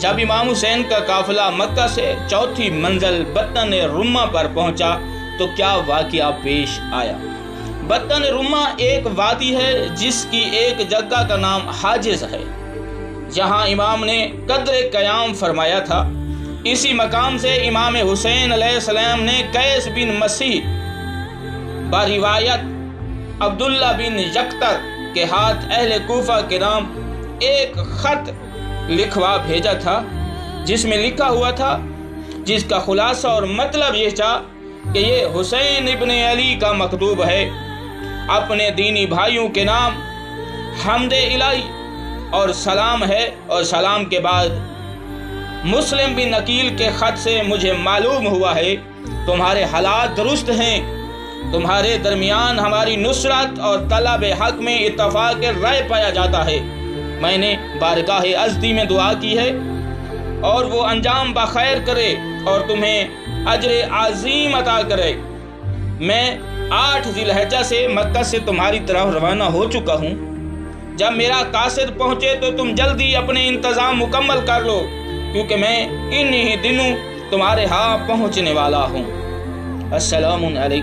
جب امام حسین کا قافلہ مکہ سے چوتھی منزل بطن رمہ پر پہنچا تو کیا واقعہ پیش آیا؟ بطن رمہ ایک وادی ہے جس کی ایک جگہ کا نام حاجز ہے، جہاں امام نے قدر قیام فرمایا تھا۔ اسی مقام سے امام حسین علیہ السلام نے قیس بن مسیح بروایت عبداللہ بن یکتر کے ہاتھ اہل کوفہ کے نام ایک خط لکھوا بھیجا تھا، جس میں لکھا ہوا تھا، جس کا خلاصہ اور مطلب یہ تھا کہ یہ حسین ابن علی کا مکتوب ہے، اپنے دینی بھائیوں کے نام حمد الہی اور سلام ہے، اور سلام کے بعد مسلم بن عقیل کے خط سے مجھے معلوم ہوا ہے تمہارے حالات درست ہیں، تمہارے درمیان ہماری نصرت اور طلب حق میں اتفاق رائے پایا جاتا ہے۔ میں نے بارگاہ ازدی میں دعا کی ہے اور وہ انجام بخیر کرے اور تمہیں اجر عظیم عطا کرے۔ میں 8 ذی الحجہ سے مکہ سے تمہاری طرف روانہ ہو چکا ہوں۔ جب میرا قاصد پہنچے تو تم جلدی اپنے انتظام مکمل کر لو، کیونکہ میں انہی دنوں تمہارے ہاں پہنچنے والا ہوں۔ السلام علیکم۔